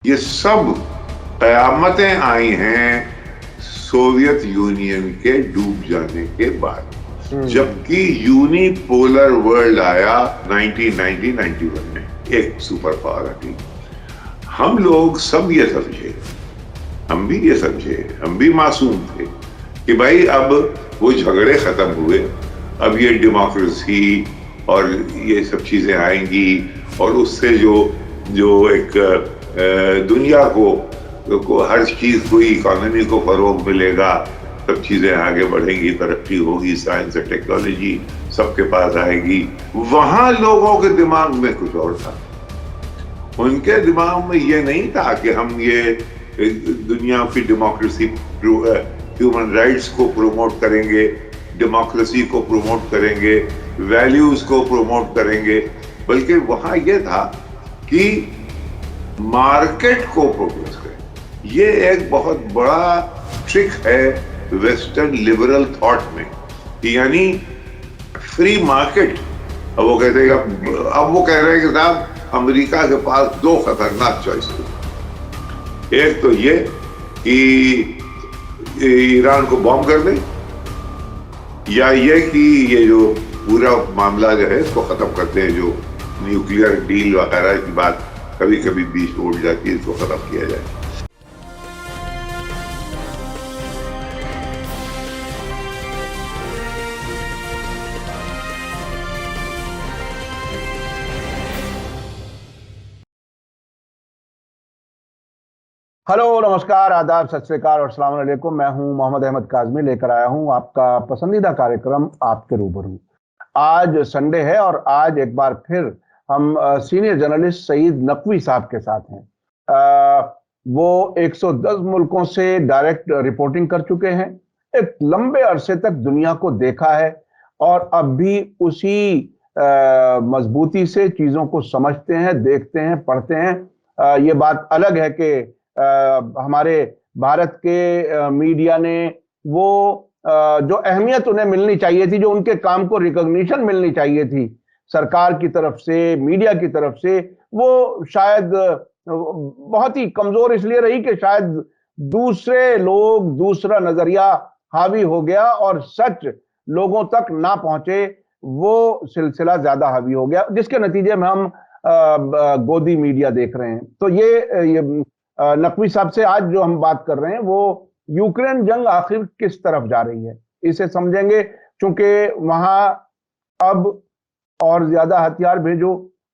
ये सब कयामतें आई हैं सोवियत यूनियन के डूब जाने के बाद, जबकि यूनिपोलर वर्ल्ड आया 1990-91 में, एक सुपर पावर थी। हम लोग सब ये समझे, हम भी ये समझे, हम भी मासूम थे कि भाई अब वो झगड़े खत्म हुए, अब ये डेमोक्रेसी और ये सब चीजें आएंगी और उससे जो एक दुनिया को हर चीज को, इकोनॉमी को फरोग मिलेगा, सब चीजें आगे बढ़ेंगी, तरक्की होगी, साइंस और टेक्नोलॉजी सबके पास आएगी। वहां लोगों के दिमाग में कुछ और था। उनके दिमाग में ये नहीं था कि हम ये दुनिया की डेमोक्रेसी, ह्यूमन राइट्स को प्रमोट करेंगे, डेमोक्रेसी को प्रमोट करेंगे, वैल्यूज को प्रमोट करेंगे, बल्कि वहां यह था कि मार्केट को प्रोड्यूस करें। ये एक बहुत बड़ा ट्रिक है वेस्टर्न लिबरल थॉट में, यानी फ्री मार्केट। अब वो कहते हैं, अब वो कह रहे हैं कि साहब अमेरिका के पास दो खतरनाक चॉइस है। एक तो ये कि ईरान को बॉम्ब कर दे, या ये कि ये जो पूरा मामला जो है इसको खत्म करते हैं, जो न्यूक्लियर डील वगैरह की बात कभी कभी बीच में उड़ जाती है, इसको खत्म किया जाए। हेलो, नमस्कार, आदाब, सत श्री अकाल और अस्सलाम वालेकुम। मैं हूं मोहम्मद अहमद काज़मी, लेकर आया हूं आपका पसंदीदा कार्यक्रम आपके रूबरू। आज संडे है और आज एक बार फिर हम सीनियर जर्नलिस्ट सईद नकवी साहब के साथ हैं। वो 110 मुल्कों से डायरेक्ट रिपोर्टिंग कर चुके हैं, एक लंबे अरसे तक दुनिया को देखा है और अब भी उसी मजबूती से चीज़ों को समझते हैं, देखते हैं, पढ़ते हैं। ये बात अलग है कि हमारे भारत के मीडिया ने वो जो अहमियत उन्हें मिलनी चाहिए थी, जो उनके काम को रिकॉग्निशन मिलनी चाहिए थी सरकार की तरफ से, मीडिया की तरफ से, वो शायद बहुत ही कमजोर इसलिए रही कि शायद दूसरे लोग, दूसरा नजरिया हावी हो गया और सच लोगों तक ना पहुंचे, वो सिलसिला ज्यादा हावी हो गया, जिसके नतीजे में हम गोदी मीडिया देख रहे हैं। तो ये नकवी साहब से आज जो हम बात कर रहे हैं वो यूक्रेन जंग आखिर किस तरफ जा रही है, इसे समझेंगे। चूंकि वहां अब और ज्यादा हथियार भेजो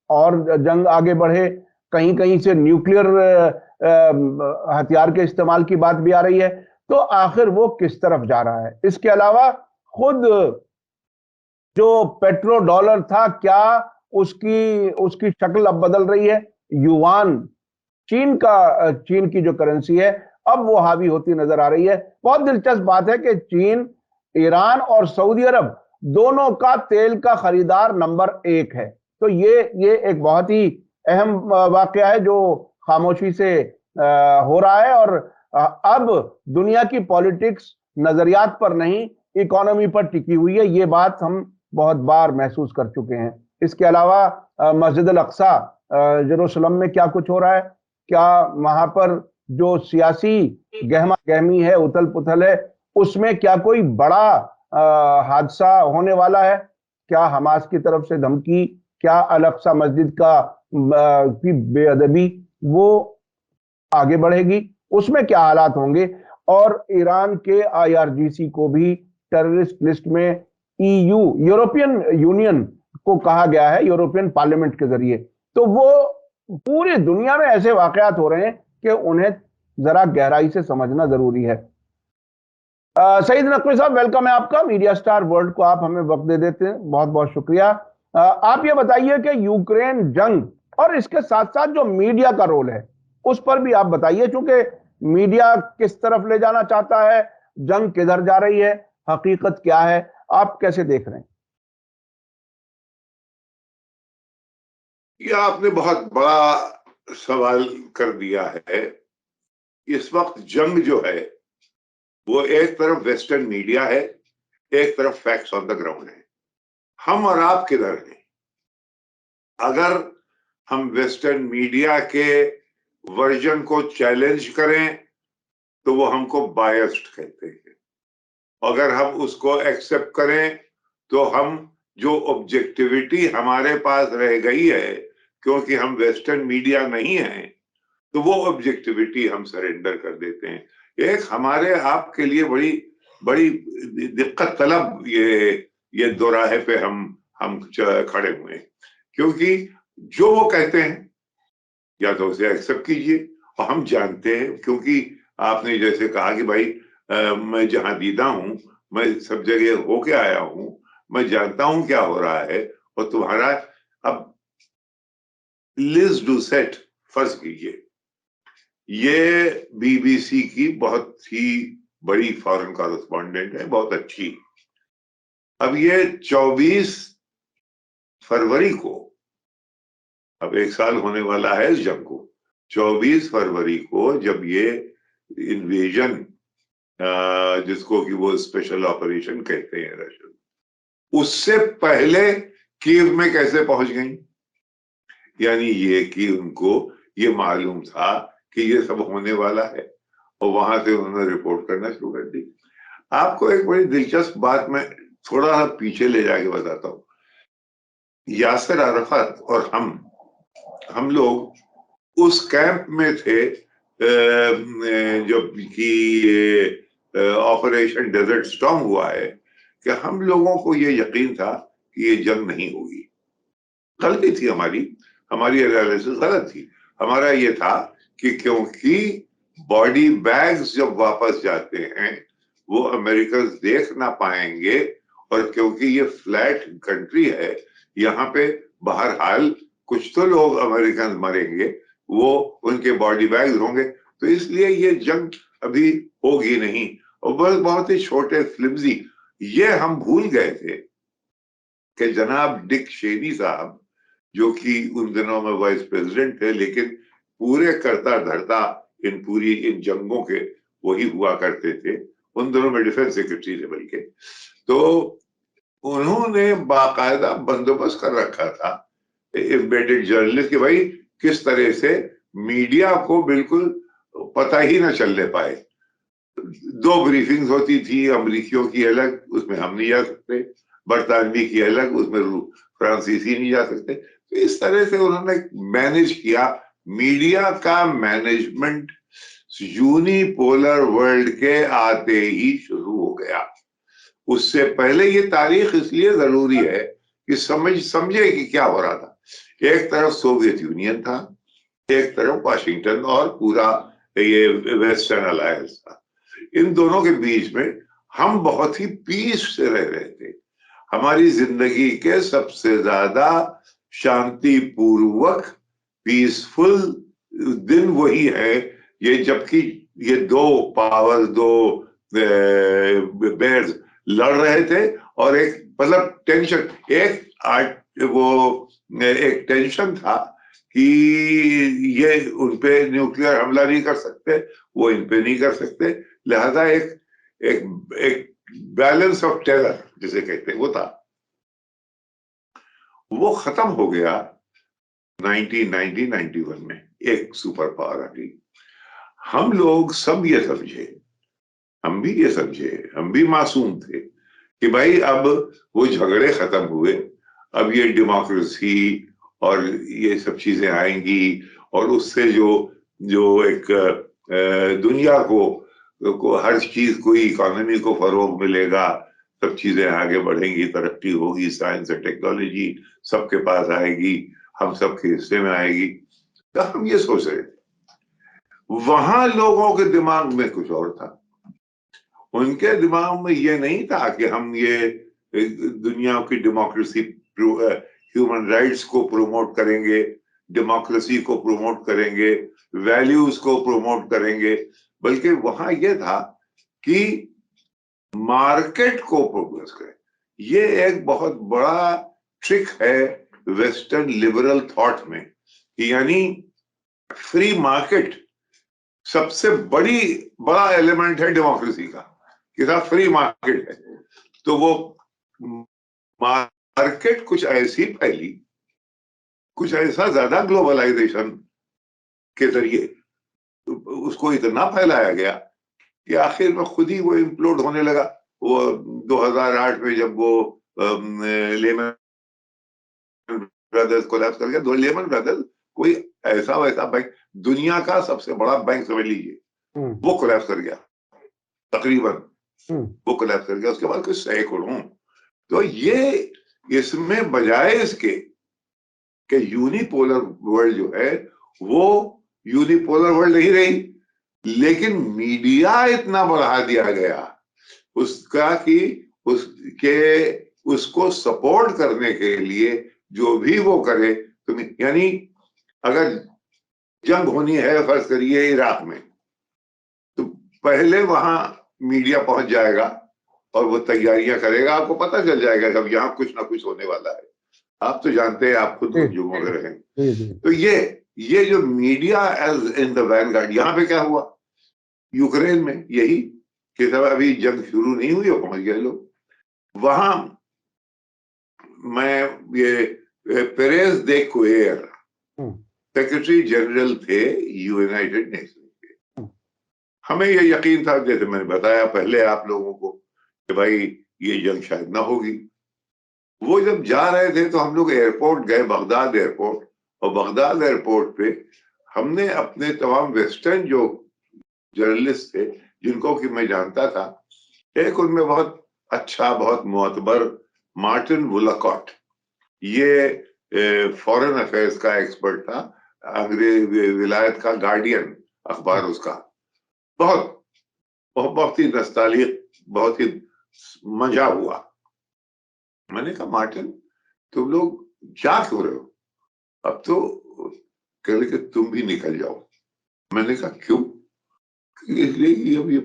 और जंग आगे बढ़े, कहीं कहीं से न्यूक्लियर हथियार के इस्तेमाल की बात भी आ रही है, तो आखिर वो किस तरफ जा रहा है। इसके अलावा खुद जो पेट्रो डॉलर था, क्या उसकी शक्ल अब बदल रही है। युआन, चीन की जो करेंसी है, अब वो हावी होती नजर आ रही है। बहुत दिलचस्प बात है कि चीन, ईरान और सऊदी अरब दोनों का तेल का खरीदार नंबर 1 है। तो ये एक बहुत ही अहम वाकया है जो खामोशी से हो रहा है। और अब दुनिया की पॉलिटिक्स नजरियात पर नहीं, इकोनॉमी पर टिकी हुई है। ये बात हम बहुत बार महसूस कर चुके हैं। इसके अलावा मस्जिद अल अक्सा, यरूशलेम में क्या कुछ हो रहा है, क्या वहां पर जो सियासी गहमा गहमी है, उथल पुथल है, उसमें क्या कोई बड़ा हादसा होने वाला है। क्या हमास की तरफ से धमकी, क्या अल अक्सा मस्जिद की बेअदबी वो आगे बढ़ेगी, उसमें क्या हालात होंगे। और ईरान के IRGC को भी टेररिस्ट लिस्ट में यूरोपियन यूनियन को कहा गया है, यूरोपियन पार्लियामेंट के जरिए। तो वो पूरी दुनिया में ऐसे वाकयात हो रहे हैं कि उन्हें जरा गहराई से समझना जरूरी है। सईद नकवी साहब, वेलकम है आपका। मीडिया स्टार वर्ल्ड को आप हमें वक्त दे देते हैं, बहुत बहुत शुक्रिया। आप ये बताइए कि यूक्रेन जंग और इसके साथ साथ जो मीडिया का रोल है उस पर भी आप बताइए, क्योंकि मीडिया किस तरफ ले जाना चाहता है, जंग किधर जा रही है, हकीकत क्या है, आप कैसे देख रहे हैं। ये आपने बहुत बड़ा सवाल कर दिया है। इस वक्त जंग जो है वो एक तरफ वेस्टर्न मीडिया है, एक तरफ फैक्ट्स ऑन द ग्राउंड है। हम और आप किधर हैं? अगर हम वेस्टर्न मीडिया के वर्जन को चैलेंज करें तो वो हमको बायस्ड कहते हैं। अगर हम उसको एक्सेप्ट करें तो हम जो ऑब्जेक्टिविटी हमारे पास रह गई है, क्योंकि हम वेस्टर्न मीडिया नहीं है, तो वो ऑब्जेक्टिविटी हम सरेंडर कर देते हैं। एक हमारे आपके लिए बड़ी बड़ी दिक्कत तलब ये दोराहे पे हम खड़े हुए हैं, क्योंकि जो वो कहते हैं या तो उसे एक्सेप्ट कीजिए। और हम जानते हैं, क्योंकि आपने जैसे कहा कि भाई मैं जहां दीदा हूं, मैं सब जगह होके आया हूं, मैं जानता हूं क्या हो रहा है। और तुम्हारा अब लिज डूसेट फर्ज कीजिए, ये बीबीसी की बहुत ही बड़ी फॉरेन कॉरेस्पॉन्डेंट है, बहुत अच्छी। अब ये 24 फरवरी को, अब 1 साल होने वाला है इस जंग को, 24 फरवरी को जब ये इन्वेजन, जिसको कि वो स्पेशल ऑपरेशन कहते हैं रशियन, उससे पहले कीव में कैसे पहुंच गई? यानी ये कि उनको ये मालूम था कि ये सब होने वाला है, और वहां से उन्होंने रिपोर्ट करना शुरू कर दी। आपको एक बड़ी दिलचस्प बात मैं थोड़ा सा पीछे ले जाके बताता हूँ। यासिर अराफत और हम लोग उस कैंप में थे जब कि ऑपरेशन डेजर्ट स्टॉर्म हुआ है, कि हम लोगों को ये यकीन था कि ये जंग नहीं होगी। गलती थी हमारी एनालिसिस गलत थी। हमारा ये था कि क्योंकि बॉडी बैग्स जब वापस जाते हैं वो अमेरिकन देख ना पाएंगे, और क्योंकि ये फ्लैट कंट्री है, यहाँ पे बहरहाल कुछ तो लोग अमेरिकन मरेंगे, वो उनके बॉडी बैग्स होंगे, तो इसलिए ये जंग अभी होगी नहीं। और बस बहुत ही छोटे फ्लिम्जी, ये हम भूल गए थे कि जनाब डिक चेनी साहब, जो कि उन दिनों में वाइस प्रेसिडेंट थे, लेकिन पूरे करता धरता इन जंगों के वही हुआ करते थे, उन दिनों में डिफेंस सेक्रेटरी थे बल्कि, तो उन्होंने बाकायदा बंदोबस्त कर रखा था एम्बेडेड जर्नलिस्ट के, भाई किस तरह से मीडिया को बिल्कुल पता ही ना चलने पाए। 2 ब्रीफिंग्स होती थी, अमरीकियों की अलग, उसमें हम नहीं जा सकते, बरतानवी की अलग, उसमें फ्रांसीसी नहीं जा सकते। तो इस तरह से उन्होंने मैनेज किया। मीडिया का मैनेजमेंट यूनिपोलर वर्ल्ड के आते ही शुरू हो गया। उससे पहले ये तारीख इसलिए जरूरी है कि समझे कि क्या हो रहा था। एक तरफ सोवियत यूनियन था, एक तरफ वाशिंगटन और पूरा ये वेस्टर्न अलायंस था। इन दोनों के बीच में हम बहुत ही पीस से रह रहे थे। हमारी जिंदगी के सबसे ज्यादा शांतिपूर्वक पीसफुल दिन वही है ये, जबकि ये 2 पावर, 2 बेयर्स लड़ रहे थे, और एक मतलब टेंशन, एक टेंशन था कि ये उनपे न्यूक्लियर हमला नहीं कर सकते, वो इन पे नहीं कर सकते, लिहाजा एक बैलेंस ऑफ टेरर जिसे कहते हैं वो था। वो खत्म हो गया 1991 में, एक सुपर पावर आ गई। हम लोग सब ये समझे, हम भी ये समझे, हम भी मासूम थे कि भाई अब वो झगड़े खत्म हुए, अब ये डेमोक्रेसी और ये सब चीजें आएंगी, और उससे जो एक दुनिया को हर चीज को, इकोनॉमी को फरोग मिलेगा, सब चीजें आगे बढ़ेंगी, तरक्की होगी, साइंस और टेक्नोलॉजी सबके पास आएगी, हम सबके हिस्से में आएगी। तो हम ये सोच रहे थे। वहां लोगों के दिमाग में कुछ और था। उनके दिमाग में ये नहीं था कि हम ये दुनिया की डेमोक्रेसी, ह्यूमन राइट्स को प्रमोट करेंगे, डेमोक्रेसी को प्रमोट करेंगे, वैल्यूज को प्रमोट करेंगे, बल्कि वहां यह था कि मार्केट को प्रोग्रेस करें। ये एक बहुत बड़ा ट्रिक है वेस्टर्न लिबरल थॉट में, यानी फ्री मार्केट सबसे बड़ा एलिमेंट है डेमोक्रेसी का, कि साथ फ्री मार्केट है। तो वो मार्केट कुछ ऐसी फैली, कुछ ऐसा ज्यादा ग्लोबलाइजेशन के जरिए उसको इतना फैलाया गया कि आखिर में खुद ही वो इम्प्लोड होने लगा। वो 2008 में जब वो लेमन ब्रदर्स कोलैप्स कर गया, दो लेमन ब्रदर्स कोई ऐसा वैसा बैंक, दुनिया का सबसे बड़ा बैंक समझ लीजिए, वो कोलैप्स कर गया तकरीबन, वो कोलैप्स कर गया। उसके बाद कुछ सैकड़ों। तो ये इसमें बजाय इसके कि यूनिपोलर वर्ल्ड जो है वो यूनिपोलर वर्ल्ड नहीं रही, लेकिन मीडिया इतना बढ़ा दिया गया उसका कि उसको सपोर्ट करने के लिए जो भी वो करे। तो यानी अगर जंग होनी है फर्ज करिए इराक में, तो पहले वहां मीडिया पहुंच जाएगा और वो तैयारियां करेगा, आपको पता चल जाएगा कि अब यहाँ कुछ ना कुछ होने वाला है। आप तो जानते हैं, आप खुद जुम्मों में रहे। तो ये जो media as in the vanguard, यहाँ पे क्या हुआ यूक्रेन में, यही कि सब अभी जंग शुरू नहीं हुई और पहुंच गए लोग वहां। मैं ये पेरेज दे कुएर सेक्रेटरी जनरल थे यूनाइटेड नेशन के। हमें ये यकीन था, जैसे मैंने बताया पहले आप लोगों को, कि भाई ये जंग शायद ना होगी। वो जब जा रहे थे तो हम लोग एयरपोर्ट गए, बगदाद एयरपोर्ट, और बगदाद एयरपोर्ट पे हमने अपने तमाम वेस्टर्न जो जर्नलिस्ट थे जिनको कि मैं जानता था, एक उनमें बहुत अच्छा, बहुत मोतबर मार्टिन वुलाकॉट, ये फॉरेन अफेयर्स का एक्सपर्ट था, अंग्रेज विलायत का गार्डियन अखबार उसका, बहुत बहुत ही नस्तालिक, बहुत ही मजा हुआ। मैंने कहा मार्टिन तुम लोग जा क्यों रहे हो, अब तो कह रहे कि तुम भी निकल जाओ। मैंने कहा क्यों? इसलिए कि अब ये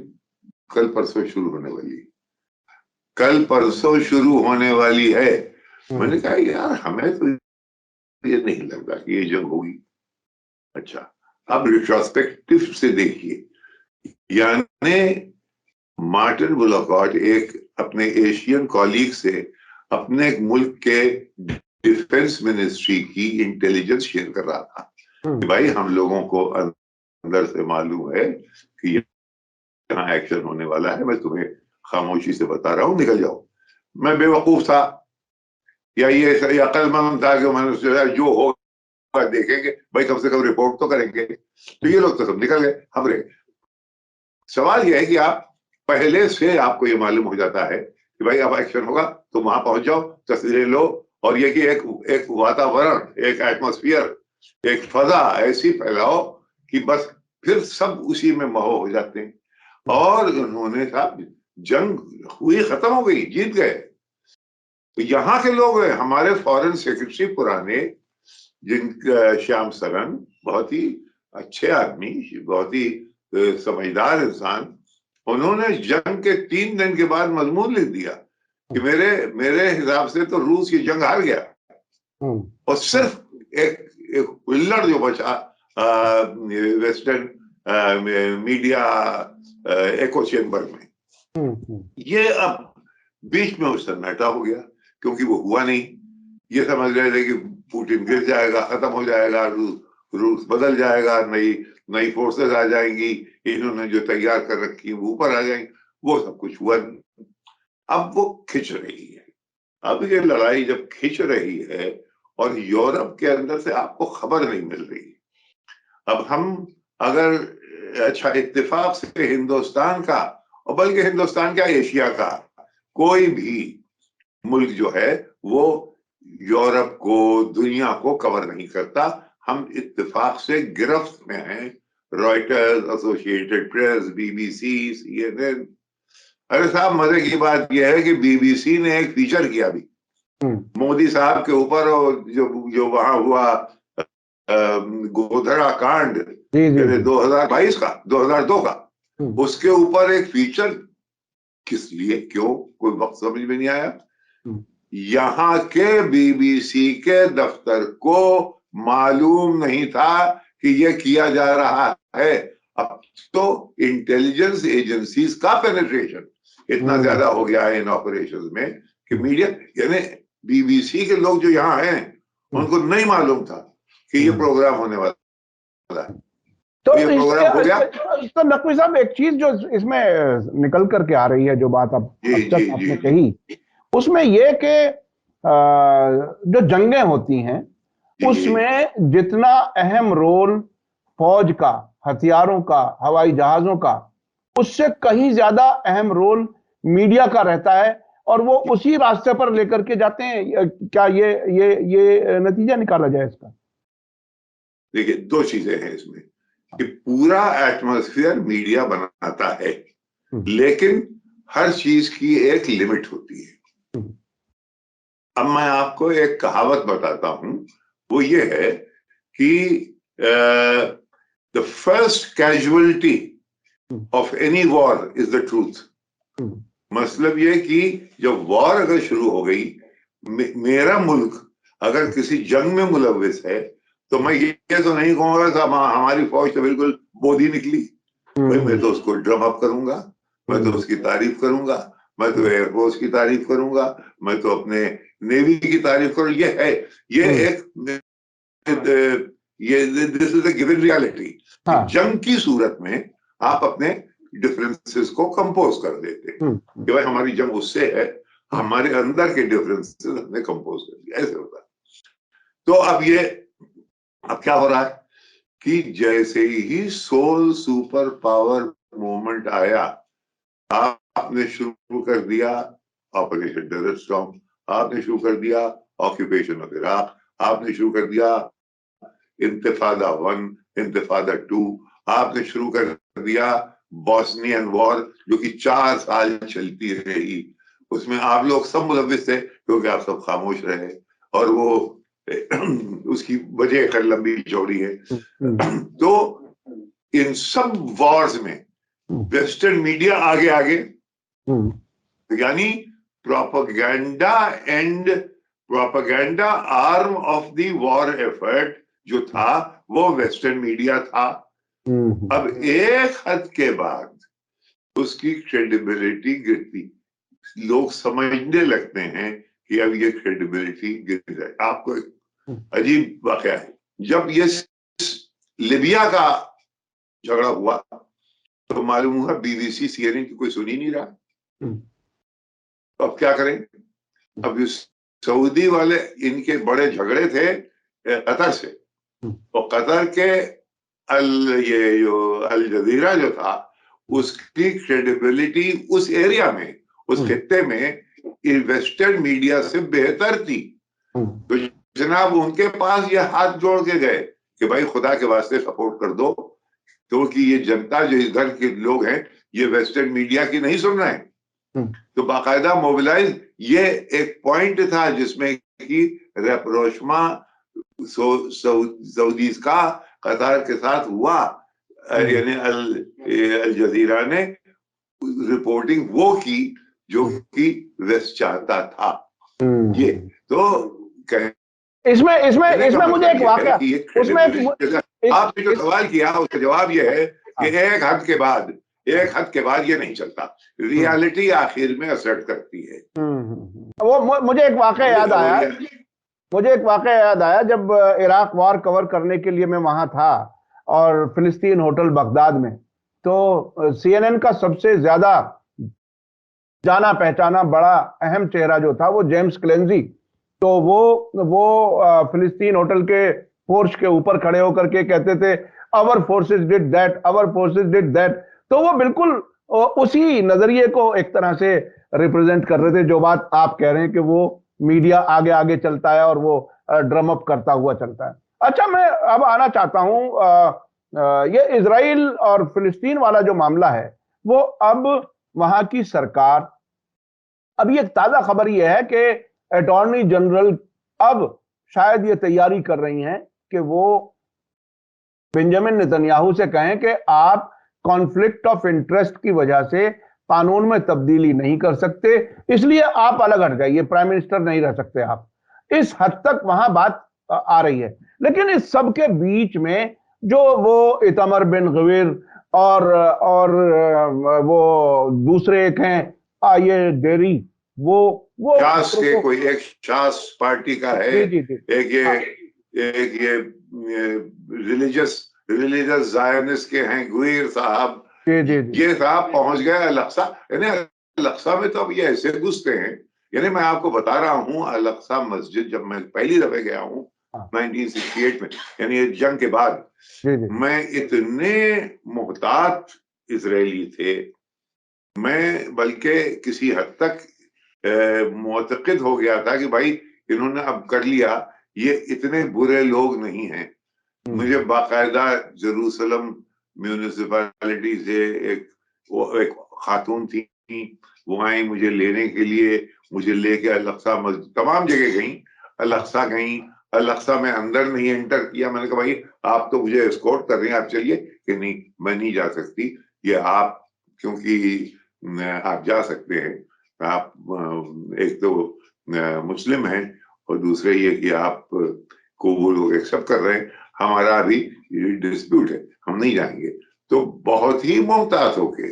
कल परसों शुरू होने वाली है, कल परसों शुरू होने वाली है। मैंने कहा यार हमें तो ये नहीं लगता कि ये जंग होगी। अच्छा, अब रिट्रोस्पेक्टिव से देखिए, यानी मार्टिन वुलाकॉट एक अपने एशियन कॉलीग से अपने एक मुल्क के डिफेंस मिनिस्ट्री की इंटेलिजेंस शेयर कर रहा था कि भाई हम लोगों को अंदर से मालूम है कि यहाँ एक्शन होने वाला है, मैं तुम्हें खामोशी से बता रहा हूं, निकल जाओ। मैं बेवकूफ था या ये अक्लमंद था कि मैंने सोचा जो होगा देखेंगे, भाई कम से कम रिपोर्ट तो करेंगे। तो ये लोग तो सब निकल गए, हम रहे। सवाल यह है कि आप पहले से आपको ये मालूम हो जाता है कि भाई अब एक्शन होगा, तो वहां पहुंच जाओ, तस्वीरें लो, और ये कि एक वातावरण, एक एटमॉस्फेयर, एक फजा ऐसी फैलाओ कि बस फिर सब उसी में महो हो जाते हैं। और उन्होंने साहब जंग हुई, खत्म हो गई, जीत गए। तो यहाँ के लोग हमारे फॉरेन सेक्रेटरी पुराने, जिन श्याम सरन, बहुत ही अच्छे आदमी, बहुत ही समझदार इंसान, उन्होंने जंग के 3 दिन के बाद मजमून लिख दिया कि मेरे हिसाब से तो रूस ये जंग हार गया, और सिर्फ एक उल्लड़ जो बचा वेस्टर्न मीडिया एको चेम्बर में, ये अब बीच में उस सन्नाटा हो गया, क्योंकि वो हुआ नहीं। ये समझ रहे थे कि पुतिन गिर जाएगा, खत्म हो जाएगा, रूस बदल जाएगा, नई फोर्सेस आ जाएंगी, इन्होंने जो तैयार कर रखी वो ऊपर आ जाएंगी। वो सब कुछ हुआ नहीं। अब वो खिंच रही है। अब ये लड़ाई जब खिंच रही है और यूरोप के अंदर से आपको खबर नहीं मिल रही, अब हम अगर अच्छा इत्तेफाक से हिंदुस्तान का, और बल्कि हिंदुस्तान क्या एशिया का कोई भी मुल्क जो है वो यूरोप को, दुनिया को कवर नहीं करता। हम इत्तेफाक से गिरफ्त में हैं, Reuters, associated press, BBC, CNN। अरे साहब मजे की बात यह है कि बीबीसी ने एक फीचर किया अभी मोदी साहब के ऊपर, और जो वहां हुआ गोधरा कांड 2022 का, 2002 का, उसके ऊपर एक फीचर, किस लिए, क्यों, कोई वक्त समझ में नहीं आया। यहाँ के बीबीसी के दफ्तर को मालूम नहीं था कि ये किया जा रहा है। अब तो इंटेलिजेंस एजेंसीज का पेनिट्रेशन इतना ज्यादा हो गया है इन ऑपरेशंस में कि मीडिया, यानी बीबीसी के लोग जो यहाँ हैं उनको नहीं मालूम था कि ये प्रोग्राम होने वाला है। तो ये प्रोग्राम हो गया। तो नकवी साहब, एक चीज जो इसमें निकल करके आ रही है, जो बात अब जी अब जी तक जी आपने जी कही, उसमें ये कि जो जंगें होती हैं जी उसमें जितना अहम रोल फौज का, हथियारों का, हवाई जहाजों का, उससे कहीं ज्यादा अहम रोल मीडिया का रहता है, और वो उसी रास्ते पर लेकर के जाते हैं। क्या ये नतीजा निकाला जाए इसका? देखिए, दो चीजें हैं इसमें कि पूरा एटमॉस्फेयर मीडिया बनाता है, हम्म, लेकिन हर चीज की एक लिमिट होती है। हम्म, अब मैं आपको एक कहावत बताता हूं, वो ये है कि the first casualty hmm, of any war is the truth. Hmm, मतलब ये कि जब वॉर अगर शुरू हो गई, मेरा मुल्क अगर किसी जंग में मुलविस है, तो मैं ये तो नहीं कहूंगा साहब हमारी फौज तो बिल्कुल बोधी निकली। भाई, मैं तो उसको ड्रम अप करूंगा, मैं तो उसकी तारीफ करूंगा, मैं तो एयरफोर्स की तारीफ करूंगा, मैं तो अपने नेवी की तारीफ करूँ। ये एक ये this is a given reality कि हाँ, जंग की सूरत में आप अपने डिफरेंसेस को कंपोज कर देते हैं कि भाई हमारी जंग उससे है, हमारे अंदर के डिफरेंसेस हमने कंपोज कर दिया, ऐसे होता है। तो अब क्या हो रहा है कि जैसे ही सोल सुपर पावर मूवमेंट आया, आपने शुरू कर दिया ऑपरेशन टेरर स्टॉर्म, आपने शुरू कर दिया ऑक्यूपेशन ऑफ इराक, आपने शुरू कर दिया इंतफादा 1, इंतफादा 2, आपने शुरू कर दिया बॉस्नियन वॉर जो कि 4 साल चलती रही। उसमें आप लोग सब मुलविस थे क्योंकि आप सब खामोश रहे, और वो उसकी वजह खैर लंबी चौड़ी है। तो इन सब वॉर्स में वेस्टर्न मीडिया आगे आगे, यानी propaganda and propaganda arm of the war effort जो था वो वेस्टर्न मीडिया था। अब एक हद के बाद उसकी क्रेडिबिलिटी गिरती, लोग समझने लगते हैं कि अब ये क्रेडिबिलिटी गिर जाए। आपको एक अजीब वाकया है, जब ये लिबिया का झगड़ा हुआ तो मालूम हुआ बीबीसी सीएनएन की कोई सुन ही नहीं रहा। तो अब क्या करें? अब सऊदी वाले, इनके बड़े झगड़े थे कतर से, तो कतर के ये जो अल जजीरा जो था, उसकी क्रेडिबिलिटी उस एरिया में, उस खित्ते में वेस्टर्न मीडिया से बेहतर थी। तो जनाब उनके पास ये हाथ जोड़ के गए कि भाई खुदा के वास्ते सपोर्ट कर दो, क्योंकि ये जनता जो इधर के लोग हैं ये वेस्टर्न मीडिया की नहीं सुन रहे हैं। तो बाकायदा मोबिलाइज, ये एक पॉइंट था जिसमें कि रेपरोशमा सऊदीज का कतार के साथ हुआ, यानी अल जजीरा ने रिपोर्टिंग वो की जो कि वेस्ट चाहता था। ये तो इसमें इसमें इसमें मुझे एक वाकया, उसमें आपने जो सवाल किया उसका जवाब ये है कि एक हद के बाद ये नहीं चलता, रियलिटी आखिर में असर करती है। वो मुझे एक वाकया याद आया, जब इराक वॉर कवर करने के लिए मैं वहां था और फिलिस्तीन होटल बगदाद में, तो सीएनएन का सबसे ज्यादा जाना पहचाना बड़ा अहम चेहरा जो था वो जेम्स क्लेंजी। तो वो फिलिस्तीन होटल के पोर्च के ऊपर खड़े होकर के कहते थे, our forces did that, our forces did that. तो वो बिल्कुल उसी नजरिए को एक तरह से रिप्रेजेंट कर रहे थे, जो बात आप कह रहे हैं कि वो मीडिया आगे आगे चलता है और वो ड्रम अप करता हुआ चलता है। अच्छा, मैं अब आना चाहता हूं, ये इजराइल और फिलिस्तीन वाला जो मामला है, वो अब वहां की सरकार, अभी एक ताजा खबर यह है कि अटॉर्नी जनरल अब शायद ये तैयारी कर रही हैं कि वो बेंजामिन नेतन्याहू से कहें कि आप कॉन्फ्लिक्ट ऑफ इंटरेस्ट की वजह से कानून में तब्दीली नहीं कर सकते, इसलिए आप अलग हट जाइए, प्राइम मिनिस्टर नहीं रह सकते आप। इस हद तक वहां बात आ रही है। लेकिन इस सब के बीच में जो वो इतमर बिन गवीर और वो दूसरे एक हैं ये डेरी, वो शास के कोई एक शास पार्टी का है, जी जी जी, एक ये रिलीजियस रिलीजियस जायनिस्ट के हैं, गुईर साहब, जी जी जी। ये साहब पहुंच गए अल-अक्सा। यानी अल-अक्सा में तो अब ये ऐसे घुसते हैं, यानी मैं आपको बता रहा हूँ, अल-अक्सा मस्जिद जब मैं पहली दफे गया हूँ हाँ। 1968 में, यानी ये जंग के बाद, जी जी। मैं इतने मोहतात इजरायली थे, मैं बल्कि किसी हद तक मुतक़िद हो गया था कि भाई इन्होंने अब कर लिया, ये इतने बुरे लोग नहीं हैं। मुझे बाकायदा जेरूसलम म्यूनिसिपैलिटी से एक खातून थी, वो आई मुझे लेने के लिए, मुझे लेके अल-अक्सा मस्जिद, तमाम जगह गई, अल-अक्सा गई, अल-अक्सा में अंदर नहीं एंटर किया। मैंने कहा भाई आप तो मुझे एस्कॉर्ट कर रहे हैं, आप चलिए। कि नहीं, मैं नहीं जा सकती, ये आप, क्योंकि आप जा सकते हैं, आप एक तो मुस्लिम हैं, और दूसरे ये कि आप कबूल हो एक्सेप्ट कर रहे हैं, हमारा अभी डिस्प्यूट है, हम नहीं जाएंगे। तो बहुत ही मोहतात होके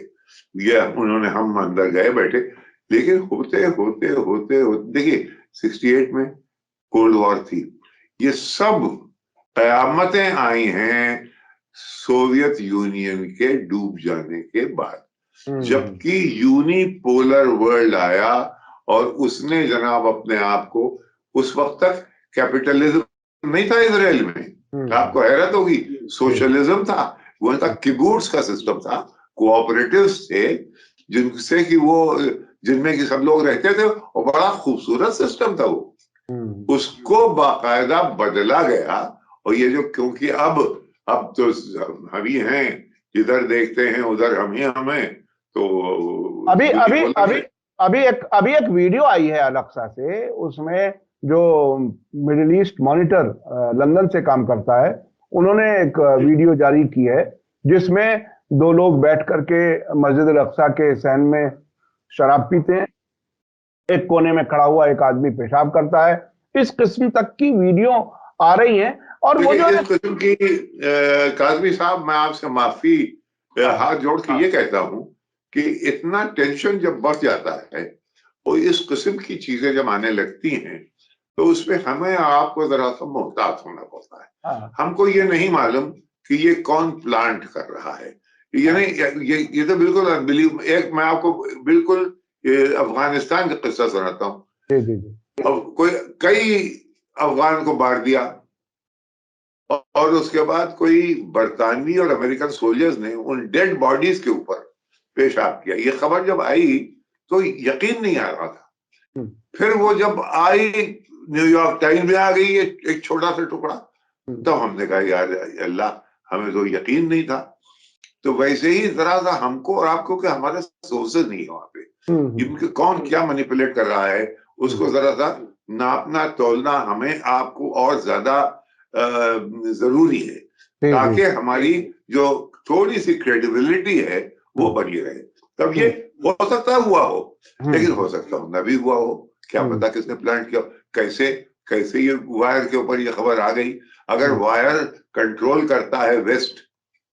ये उन्होंने, हम अंदर गए बैठे, लेकिन होते होते होते होते देखिए 68 में कोल्ड वॉर थी, ये सब कयामतें आई हैं सोवियत यूनियन के डूब जाने के बाद, जबकि यूनिपोलर वर्ल्ड आया और उसने जनाब अपने आप को, उस वक्त तक कैपिटलिज्म नहीं था इसराइल में, आपको हैरत होगी, सोशलिज्म था, वो था, किबुट्स का सिस्टम था, कोऑपरेटिव्स थे, जिनसे कि वो, जिनमें कि सब लोग रहते थे, और बड़ा खूबसूरत सिस्टम था वो, उसको बाकायदा बदला गया। और ये जो, क्योंकि अब तो हम ही हैं, जिधर देखते हैं उधर हम ही हमें, तो अभी अभी अभी अभी एक वीडियो आई है अल-अक्सा से, उसमें जो मिडिल ईस्ट मॉनिटर लंदन से काम करता है, उन्होंने एक वीडियो जारी की है, जिसमें दो लोग बैठ करके मस्जिद अल-अक्सा के सहन में शराब पीते हैं, एक कोने में खड़ा हुआ एक आदमी पेशाब करता है। इस किस्म तक की वीडियो आ रही हैं। और वो जो इस किस्म की, काजमी साहब मैं आपसे माफी हाथ जोड़ के ये कहता हूं कि इतना टेंशन जब बढ़ जाता है और इस किस्म की चीजें जब आने लगती हैं, तो उसमें हमें आपको जरा सा मोहतात होना पड़ता है। हमको ये नहीं मालूम कि ये कौन प्लांट कर रहा है, यानी ये तो बिल्कुल अनबिलीव। एक मैं आपको बिल्कुल अफगानिस्तान का किस्सा सुनाता हूँ। जी जी जी। अब कोई, कई अफगान को मार दिया, और उसके बाद कोई बरतानवी और अमेरिकन सोल्जर्स ने उन डेड बॉडीज के ऊपर पेशाब किया। ये खबर जब आई तो यकीन नहीं आ रहा था। फिर वो जब आई, न्यूयॉर्क टाइम्स में आ गई एक छोटा सा टुकड़ा, तब हमने कहा यार अल्लाह, हमें तो यकीन नहीं था। तो वैसे ही जरा सा हमको और आपको, कि हमारे सोर्सेज नहीं है वहां पे, इनके कौन क्या मैनिपुलेट कर रहा है, उसको जरा सा नापना तोलना हमें आपको और ज्यादा जरूरी है, ताकि हमारी जो थोड़ी सी क्रेडिबिलिटी है वो बनी रहे। तब ये हो सकता हुआ हो, लेकिन हो सकता हो ना भी हुआ हो, क्या पता किसने प्लान किया, कैसे कैसे ये वायर के ऊपर ये खबर आ गई। अगर वायर कंट्रोल करता है वेस्ट,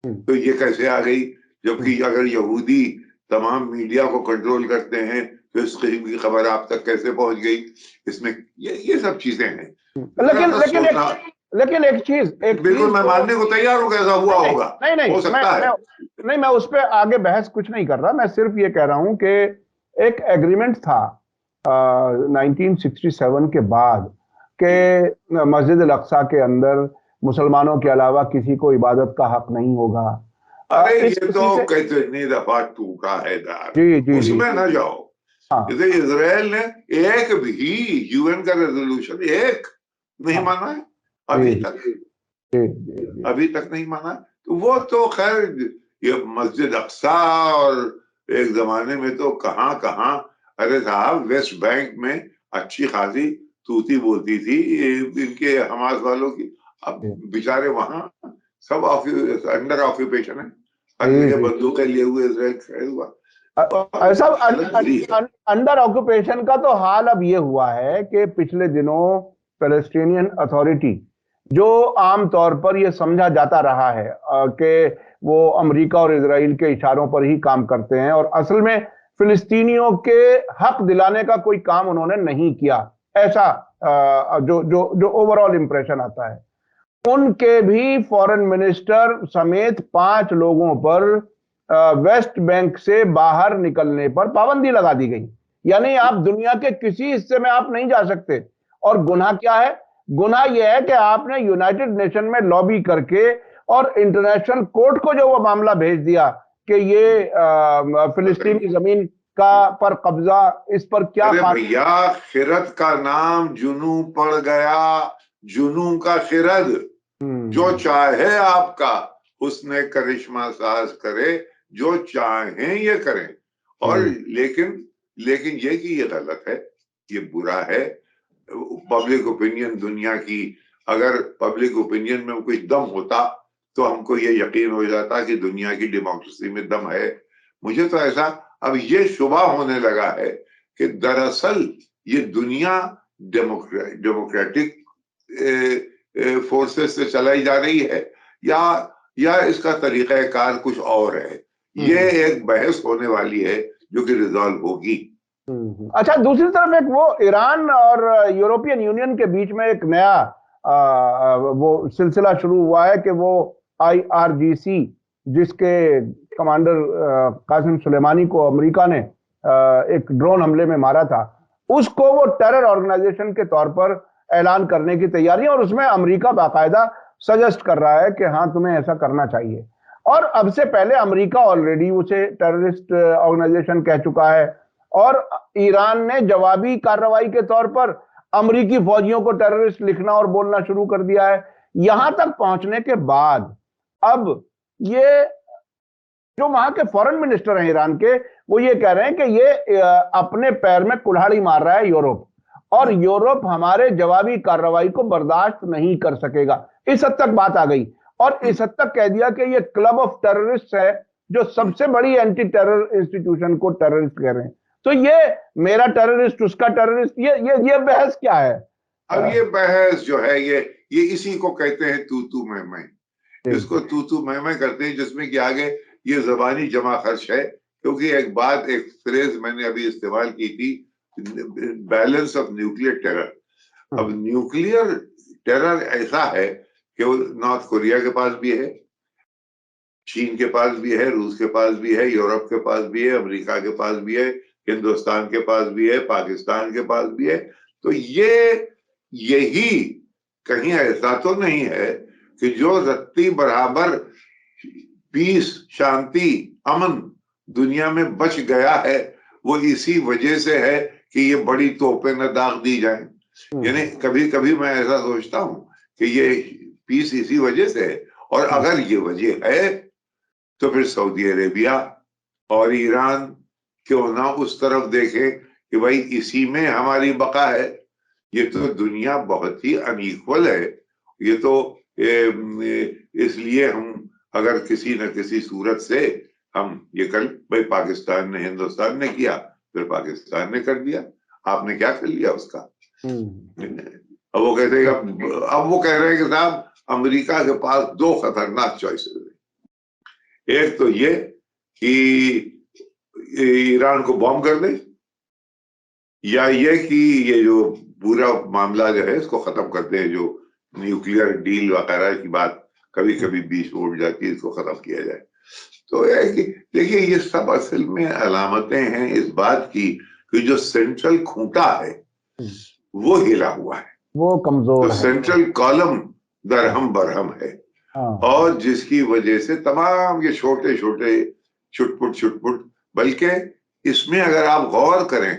तो ये कैसे आ गई, जबकि अगर यहूदी तमाम मीडिया को कंट्रोल करते हैं, तो इस किस्म की खबर आप तक कैसे पहुंच गई। इसमें ये सब चीजें हैं। लेकिन एक चीज बिल्कुल मैं मानने को तैयार हूं, कैसा हुआ होगा, नहीं हो सकता है। मैं उस पर आगे बहस कुछ नहीं कर रहा। मैं सिर्फ ये कह रहा हूं कि एक एग्रीमेंट था 1967 के बाद के मस्जिद अल-अक्सा के अंदर मुसलमानों के अलावा किसी को इबादत का हक नहीं होगा। अरे ये तो कितनी दफा टूटा है दार, जी जी उसमें ना जाओ। जैसे इसराइल ने एक भी यूएन का रेजोल्यूशन एक नहीं माना है अभी तक नहीं माना। तो वो तो खैर, ये मस्जिद अक्सा, और एक जमाने में तो कहां कहां, अरे साहब वेस्ट बैंक में अच्छी खासी तूती बोलती थी इनके हमास वालों की। अब बेचारे वहां सब अंडर ऑक्यूपेशन है, हर जगह बंदूकें लिए हुए इसराइल खड़े हुआ। ऐसा अंडर ऑक्यूपेशन का तो हाल अब ये हुआ है कि पिछले दिनों पैलेस्टीनियन अथॉरिटी, जो आमतौर पर यह समझा जाता रहा है कि वो अमेरिका और इजराइल के इशारों पर ही काम करते हैं, और असल में फिलिस्तीनियों के हक दिलाने का कोई काम उन्होंने नहीं किया, ऐसा जो जो जो ओवरऑल इंप्रेशन आता है। उनके भी फॉरेन मिनिस्टर समेत 5 लोगों पर वेस्ट बैंक से बाहर निकलने पर पाबंदी लगा दी गई। यानी आप दुनिया के किसी हिस्से में आप नहीं जा सकते। और गुनाह क्या है? गुनाह यह है कि आपने यूनाइटेड नेशन में लॉबी करके और इंटरनेशनल कोर्ट को जो वो मामला भेज दिया कि ये फिलिस्तीनी जमीन का पर कब्जा, इस पर क्या अरे भैया, खिरद का नाम जुनू पड़ गया, जुनू का खिरद। जो चाहे आपका हुस्ने करिश्मा साज करे, जो चाहे ये करें। और लेकिन ये कि ये गलत है, ये बुरा है। पब्लिक ओपिनियन दुनिया की, अगर पब्लिक ओपिनियन में कुछ दम होता तो हमको ये यकीन हो जाता कि दुनिया की डेमोक्रेसी में दम है। मुझे तो ऐसा अब ये शुबा होने लगा है कि दरअसल ये दुनिया डेमोक्रेटिक फोर्सेस से चलाई जा रही है या इसका तरीक़ाकार कुछ और है। ये एक बहस होने वाली है जो कि रिजॉल्व होगी। अच्छा, दूसरी तरफ एक वो ईरान और यूरोपियन यूनियन के बीच में एक नया वो सिलसिला शुरू हुआ है कि वो IRGC, जिसके कमांडर कासिम सुलेमानी को अमेरिका ने एक ड्रोन हमले में मारा था, उसको वो टेरर ऑर्गेनाइजेशन के तौर पर ऐलान करने की तैयारी, और उसमें अमेरिका बाकायदा सजेस्ट कर रहा है कि हाँ, तुम्हें ऐसा करना चाहिए। और अब से पहले अमेरिका ऑलरेडी उसे टेररिस्ट ऑर्गेनाइजेशन कह चुका है, और ईरान ने जवाबी कार्रवाई के तौर पर अमेरिकी फौजियों को टेररिस्ट लिखना और बोलना शुरू कर दिया है। यहां तक पहुंचने के बाद अब ये जो वहां के फॉरेन मिनिस्टर हैं ईरान के, वो ये कह रहे हैं कि ये अपने पैर में कुल्हाड़ी मार रहा है यूरोप, और यूरोप हमारे जवाबी कार्रवाई को बर्दाश्त नहीं कर सकेगा। इस हद तक बात आ गई, और इस हद तक कह दिया कि ये क्लब ऑफ टेररिस्ट है जो सबसे बड़ी एंटी टेरर इंस्टीट्यूशन को टेररिस्ट कह रहे हैं। तो ये मेरा टेररिस्ट, उसका टेररिस्ट, ये बहस क्या है? अब ये बहस जो है ये इसी को कहते हैं तू मैं। इसको तू मैं करते हैं, जिसमें कि आगे ये जबानी जमा खर्च है। क्योंकि एक फ्रेज मैंने अभी इस्तेमाल की थी, बैलेंस ऑफ न्यूक्लियर टेरर। अब न्यूक्लियर टेरर ऐसा है कि वो नॉर्थ कोरिया के पास भी है, चीन के पास भी है, रूस के पास भी है, यूरोप के पास भी है, अमेरिका के पास भी है, हिंदुस्तान के पास भी है, पाकिस्तान के पास भी है। तो यही कहीं ऐसा तो नहीं है कि जो रत्ती बराबर पीस, शांति, अमन दुनिया में बच गया है, वो इसी वजह से है कि ये बड़ी तोपें न दाग दी जाए। यानी कभी कभी मैं ऐसा सोचता हूं कि ये पीस इसी वजह से है। और अगर ये वजह है तो फिर सऊदी अरेबिया और ईरान क्यों ना उस तरफ देखे कि भाई इसी में हमारी बका है। ये तो दुनिया बहुत ही अनइक्वल है। ये तो इसलिए हम अगर किसी न किसी सूरत से हम ये कल भाई पाकिस्तान ने, हिंदुस्तान ने किया, फिर पाकिस्तान ने कर दिया, आपने क्या कर लिया उसका? अब वो कहते हैं, अब वो कह रहे हैं कि साहब अमेरिका के पास 2 खतरनाक चॉइसेस है। एक तो ये कि ईरान को बॉम्ब कर दे, या ये कि ये जो पूरा मामला जो है इसको खत्म कर दे, जो न्यूक्लियर डील वगैरह की बात कभी कभी बीच में उड़ जाती है, इसको खत्म किया जाए। तो देखिए ये सब असल में अलामतें हैं इस बात की कि जो सेंट्रल खूंटा है वो हिला हुआ है, वो कमजोर है, सेंट्रल कॉलम दरहम बरहम है। और जिसकी वजह से तमाम ये छोटे छोटे छुटपुट, बल्कि इसमें अगर आप गौर करें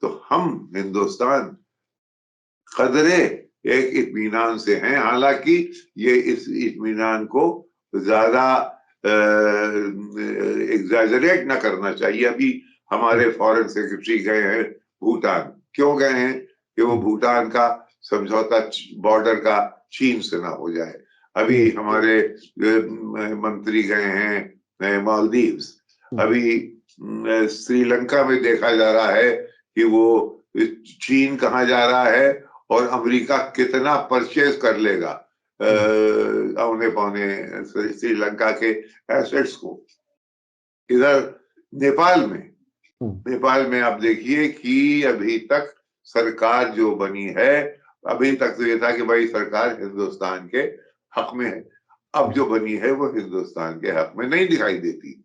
तो हम हिंदुस्तान कदरे एक इत्मीनान से हैं। हालांकि ये इस इत्मीनान को ज्यादा एग्जैजरेट ना करना चाहिए। अभी हमारे फॉरेन सेक्रेटरी गए हैं भूटान। क्यों गए हैं? कि वो भूटान का समझौता बॉर्डर का चीन से ना हो जाए। अभी हमारे मंत्री गए हैं मालदीव्स। अभी श्रीलंका में देखा जा रहा है कि वो चीन कहाँ जा रहा है और अमेरिका कितना परचेज कर लेगा औने पौने श्रीलंका के एसेट्स को। इधर नेपाल में आप देखिए कि अभी तक सरकार जो बनी है, अभी तक तो ये था कि भाई सरकार हिंदुस्तान के हक में है, अब जो बनी है वो हिंदुस्तान के हक में नहीं दिखाई देती।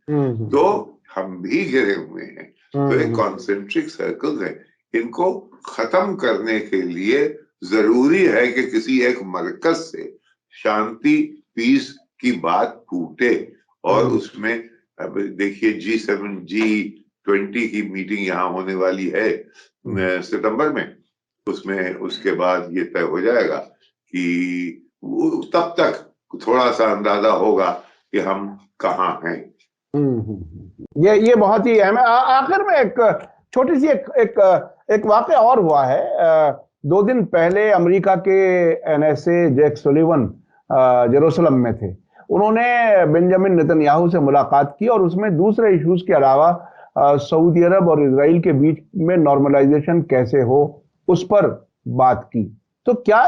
तो हम भी घिरे हुए हैं। तो एक कॉन्सेंट्रिक सर्कल है, इनको खत्म करने के लिए जरूरी है कि किसी एक मरकज से शांति पीस की बात फूटे। और उसमें अब देखिए G7 G20 की मीटिंग यहाँ होने वाली है सितंबर में, उसमें उसके बाद ये तय हो जाएगा कि तब तक थोड़ा सा अंदाजा होगा कि हम कहाँ हैं। ये बहुत ही अहम है। आखिर में एक छोटी सी एक वाकया और हुआ है। 2 दिन पहले अमेरिका के NSA जैक सुलिवन जेरूसलम में थे। उन्होंने बेंजामिन नेतन्याहू से मुलाकात की और उसमें दूसरे इश्यूज के अलावा सऊदी अरब और इजराइल के बीच में नॉर्मलाइजेशन कैसे हो उस पर बात की। तो क्या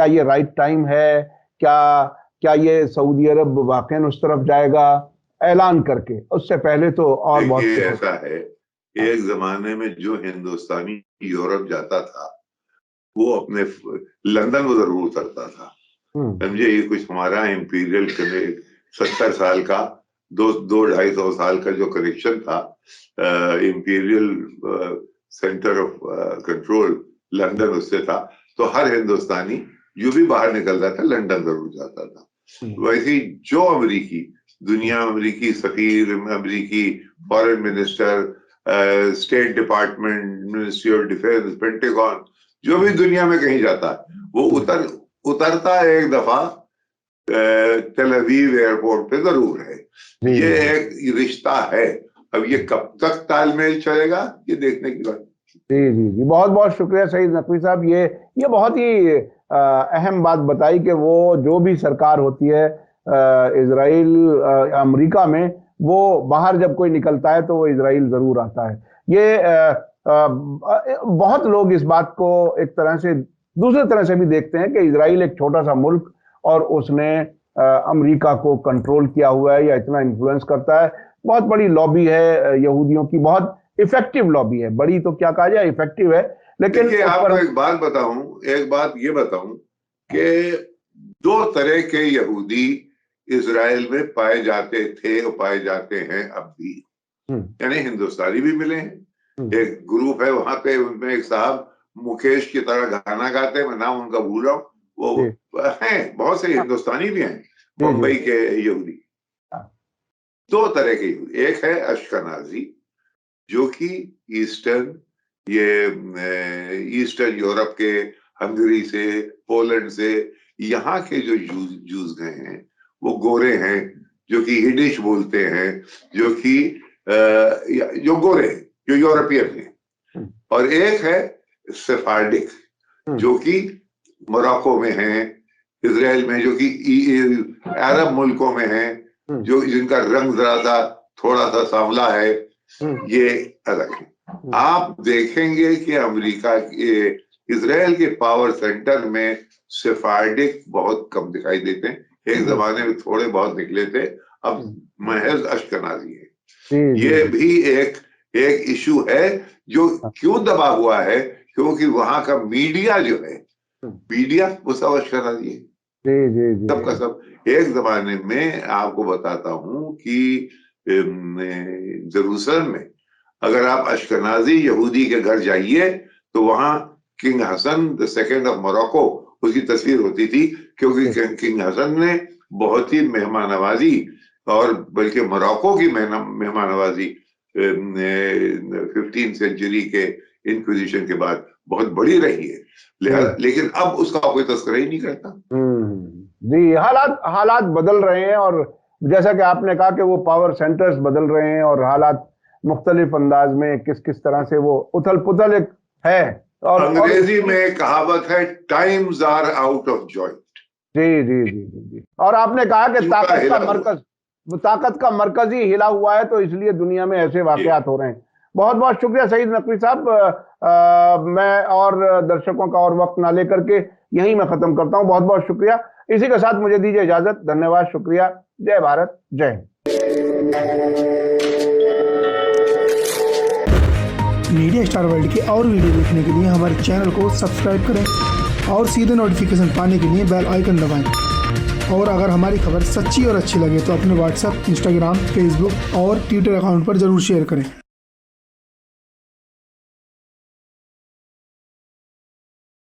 ये राइट टाइम है? क्या ये सऊदी अरब वाकई उस तरफ जाएगा ऐलान करके? उससे पहले तो और बहुत ऐसा है, एक जमाने में जो हिंदुस्तानी यूरोप जाता था वो अपने लंदन में जरूर उतरता था, समझे। ये कुछ हमारा इंपीरियल 70 साल का 200-250 साल का जो कनेक्शन था, imperial centre of control London उससे था। तो हर हिंदुस्तानी जो भी बाहर निकलता था लंदन जरूर जाता था। वैसे ही जो अमेरिकी सफीर, अमेरिकी foreign minister, state department, ministry of defence, pentagon, जो भी दुनिया में कहीं जाता है वो उतरता एक दफा तेल अवीव एयरपोर्ट पे जरूर है। ये एक रिश्ता है। अब ये कब तक तालमेल चलेगा ये देखने की बात। जी, बहुत बहुत शुक्रिया सईद नकवी साहब। ये बहुत ही अहम बात बताई कि वो जो भी सरकार होती है इजराइल अमेरिका में, वो बाहर जब कोई निकलता है तो वो इजराइल जरूर आता है। ये बहुत लोग इस बात को एक तरह से दूसरे तरह से भी देखते हैं कि इजराइल एक छोटा सा मुल्क और उसने अमेरिका को कंट्रोल किया हुआ है या इतना इन्फ्लुएंस करता है। बहुत बड़ी लॉबी है यहूदियों की, बहुत इफेक्टिव लॉबी है। बड़ी तो क्या कहा जाए, इफेक्टिव है। लेकिन आपको एक बात ये बताऊं कि 2 तरह के यहूदी इजराइल में पाए जाते थे और पाए जाते हैं अब भी। यानी हिंदुस्तानी भी मिले हैं। एक ग्रुप है वहां पे, उनमें एक साहब मुकेश की तरह गाना गाते हैं, मैं नाम उनका भूल रहा हूँ, वो हैं। बहुत से हिंदुस्तानी भी हैं मुंबई के यहूदी। 2 तरह के यहूदी, एक है अश्कनाजी जो कि ईस्टर्न यूरोप के, हंगरी से, पोलैंड से, यहाँ के जो जूस गए हैं वो गोरे हैं, जो कि यिडिश बोलते हैं, जो गोरे हैं, जो यूरोपियन हैं। और एक है सेफार्डिक जो कि मोरक्को में है, इजराइल में, जो कि अरब मुल्कों में है, जो जिनका रंग जरा थोड़ा सा सांवला है। ये अलग है। आप देखेंगे कि अमेरिका के, इजराइल के पावर सेंटर में सेफार्डिक बहुत कम दिखाई देते हैं। एक जमाने में थोड़े बहुत निकले थे, अब महज अश्कनाजी है। ये भी एक इशू है जो क्यों दबा हुआ है, क्योंकि वहां का मीडिया जो है, मीडिया वो सब अश्कनाजी है, सबका सब। एक जमाने में आपको बताता हूं कि जेरूसलम में अगर आप अश्कनाजी यहूदी के घर जाइए तो वहां king Hassan II of Morocco उसकी तस्वीर होती थी, क्योंकि किंग हसन ने बहुत ही मेहमान नवाजी, और बल्कि मोरक्को की मेहमान नवाजी 15वीं सेंचुरी के इंक्विजिशन के बाद बहुत बड़ी रही है। लेकिन अब उसका कोई तस्करा ही नहीं करता। जी, हालात बदल रहे हैं, और जैसा कि आपने कहा कि वो पावर सेंटर्स बदल रहे हैं और हालात मुख्तलिफ अंदाज में किस तरह से वो उथल पुथल एक है। और अंग्रेजी में कहावत है, times are out of joint. जी। और आपने कहा कि ताकत का मरकज ही हिला हुआ है, तो इसलिए दुनिया में ऐसे वाकयात हो रहे हैं। बहुत बहुत शुक्रिया सईद नकवी साहब। मैं और दर्शकों का और वक्त ना लेकर के यहीं मैं खत्म करता हूं। बहुत बहुत शुक्रिया। इसी के साथ मुझे दीजिए इजाजत। धन्यवाद, शुक्रिया। जय भारत, जय हिंद। मीडिया स्टार वर्ल्ड के और वीडियो देखने के लिए हमारे चैनल को सब्सक्राइब करें। और सीधे नोटिफिकेशन पाने के लिए बेल आइकन दबाएं। और अगर हमारी खबर सच्ची और अच्छी लगे तो अपने व्हाट्सएप, इंस्टाग्राम, फेसबुक और ट्विटर अकाउंट पर जरूर शेयर करें।